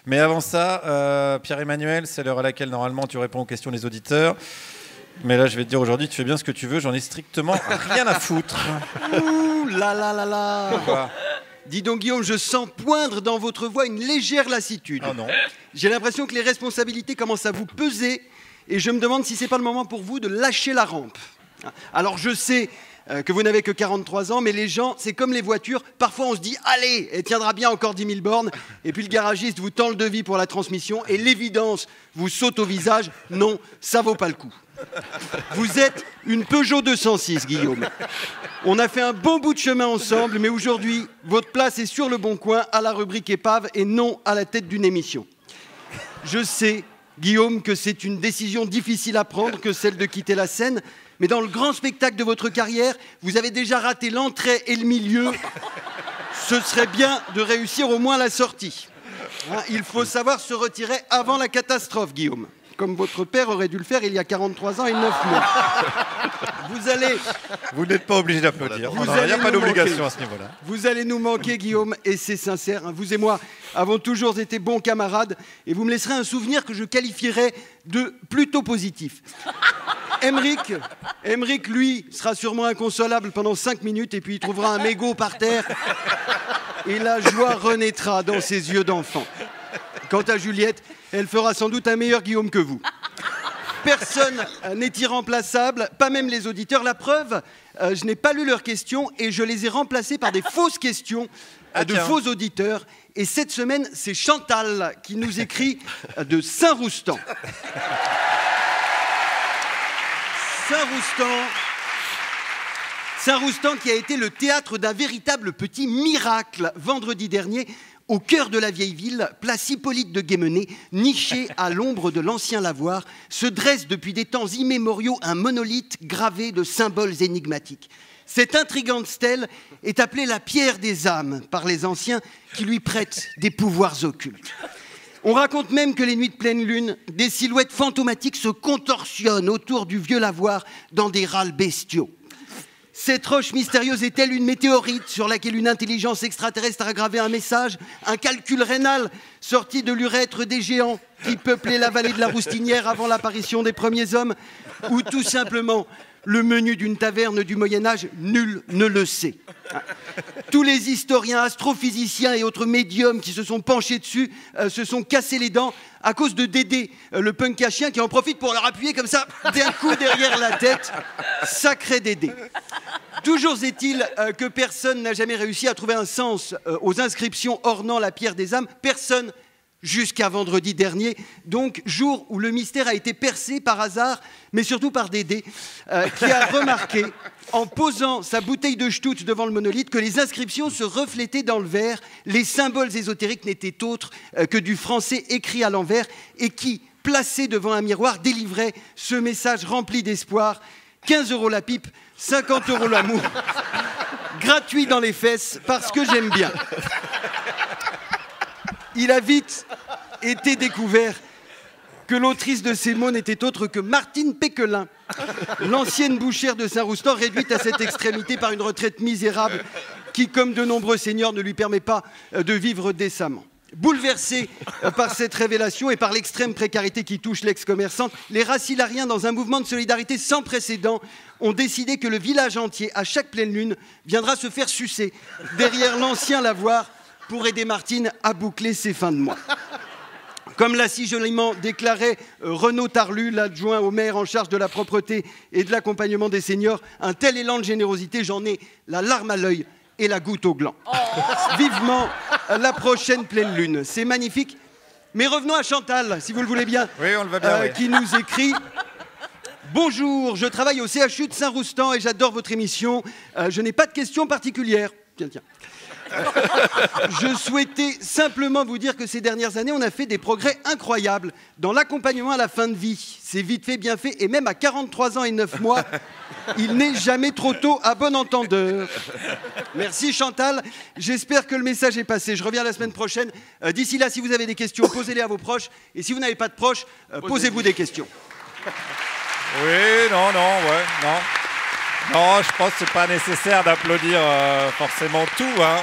Mais avant ça, Pierre-Emmanuel, c'est l'heure à laquelle normalement tu réponds aux questions des auditeurs. Mais là, je vais te dire aujourd'hui, tu fais bien ce que tu veux, j'en ai strictement rien à foutre. Ouh là là là là. Quoi ? Dis donc Guillaume, je sens poindre dans votre voix une légère lassitude. Oh non. J'ai l'impression que les responsabilités commencent à vous peser et je me demande si c'est pas le moment pour vous de lâcher la rampe. Alors je sais que vous n'avez que 43 ans, mais les gens, c'est comme les voitures, parfois on se dit « Allez, elle tiendra bien encore 10 000 bornes » et puis le garagiste vous tend le devis pour la transmission et l'évidence vous saute au visage « Non, ça vaut pas le coup ». Vous êtes une Peugeot 206, Guillaume. On a fait un bon bout de chemin ensemble, mais aujourd'hui, votre place est sur le bon coin, à la rubrique épave, et non à la tête d'une émission. Je sais, Guillaume, que c'est une décision difficile à prendre que celle de quitter la scène, mais dans le grand spectacle de votre carrière, vous avez déjà raté l'entrée et le milieu. Ce serait bien de réussir au moins la sortie. Il faut savoir se retirer avant la catastrophe, Guillaume. Comme votre père aurait dû le faire il y a 43 ans et 9 mois. Vous n'êtes pas obligé d'applaudir. Il n'y a pas d'obligation à ce niveau-là. Vous allez nous manquer, Guillaume, et c'est sincère. Vous et moi avons toujours été bons camarades, et vous me laisserez un souvenir que je qualifierais de plutôt positif. Emmerich, lui, sera sûrement inconsolable pendant 5 minutes, et puis il trouvera un mégot par terre, et la joie renaîtra dans ses yeux d'enfant. Quant à Juliette, elle fera sans doute un meilleur Guillaume que vous. Personne n'est irremplaçable, pas même les auditeurs. La preuve, je n'ai pas lu leurs questions et je les ai remplacées par des fausses questions de faux auditeurs. Et cette semaine, c'est Chantal qui nous écrit de Saint-Roustan. Saint-Roustan qui a été le théâtre d'un véritable petit miracle vendredi dernier. Au cœur de la vieille ville, place Hippolyte de Guémené, niché à l'ombre de l'ancien lavoir, se dresse depuis des temps immémoriaux un monolithe gravé de symboles énigmatiques. Cette intrigante stèle est appelée la pierre des âmes par les anciens qui lui prêtent des pouvoirs occultes. On raconte même que les nuits de pleine lune, des silhouettes fantomatiques se contorsionnent autour du vieux lavoir dans des râles bestiaux. Cette roche mystérieuse est-elle une météorite sur laquelle une intelligence extraterrestre a gravé un message, un calcul rénal sorti de l'urètre des géants qui peuplaient la vallée de la Roustinière avant l'apparition des premiers hommes, ou tout simplement le menu d'une taverne du Moyen-Âge? Nul ne le sait. Tous les historiens, astrophysiciens et autres médiums qui se sont penchés dessus se sont cassés les dents à cause de Dédé, le punk à chien qui en profite pour leur appuyer comme ça d'un coup derrière la tête. Sacré Dédé. Toujours est-il que personne n'a jamais réussi à trouver un sens aux inscriptions ornant la pierre des âmes. Personne jusqu'à vendredi dernier, donc jour où le mystère a été percé par hasard, mais surtout par Dédé, qui a remarqué, en posant sa bouteille de Stutz devant le monolithe, que les inscriptions se reflétaient dans le verre. Les symboles ésotériques n'étaient autres que du français écrit à l'envers et qui, placé devant un miroir, délivrait ce message rempli d'espoir. 15 € la pipe, 50 € l'amour, gratuit dans les fesses, parce que j'aime bien. Il a vite été découvert que l'autrice de ces mots n'était autre que Martine Péquelin, l'ancienne bouchère de Saint-Roustan, réduite à cette extrémité par une retraite misérable qui, comme de nombreux seniors, ne lui permet pas de vivre décemment. Bouleversés par cette révélation et par l'extrême précarité qui touche l'ex-commerçante, les racilariens, dans un mouvement de solidarité sans précédent, ont décidé que le village entier, à chaque pleine lune, viendra se faire sucer derrière l'ancien lavoir pour aider Martine à boucler ses fins de mois. Comme l'a si joliment déclaré Renaud Tarlu, l'adjoint au maire en charge de la propreté et de l'accompagnement des seniors, un tel élan de générosité, j'en ai la larme à l'œil et la goutte au gland. Vivement la prochaine pleine lune. C'est magnifique. Mais revenons à Chantal, si vous le voulez bien. Oui, on le va bien, oui. Qui nous écrit... Bonjour, je travaille au CHU de Saint-Roustan et j'adore votre émission. Je n'ai pas de questions particulières. Tiens. Je souhaitais simplement vous dire que ces dernières années, on a fait des progrès incroyables dans l'accompagnement à la fin de vie. C'est vite fait, bien fait, et même à 43 ans et 9 mois, il n'est jamais trop tôt à bon entendeur. Merci Chantal, j'espère que le message est passé. Je reviens la semaine prochaine. D'ici là, si vous avez des questions, posez-les à vos proches. Et si vous n'avez pas de proches, posez-vous des questions. Oui, non. Non, je pense que c'est pas nécessaire d'applaudir forcément tout, hein.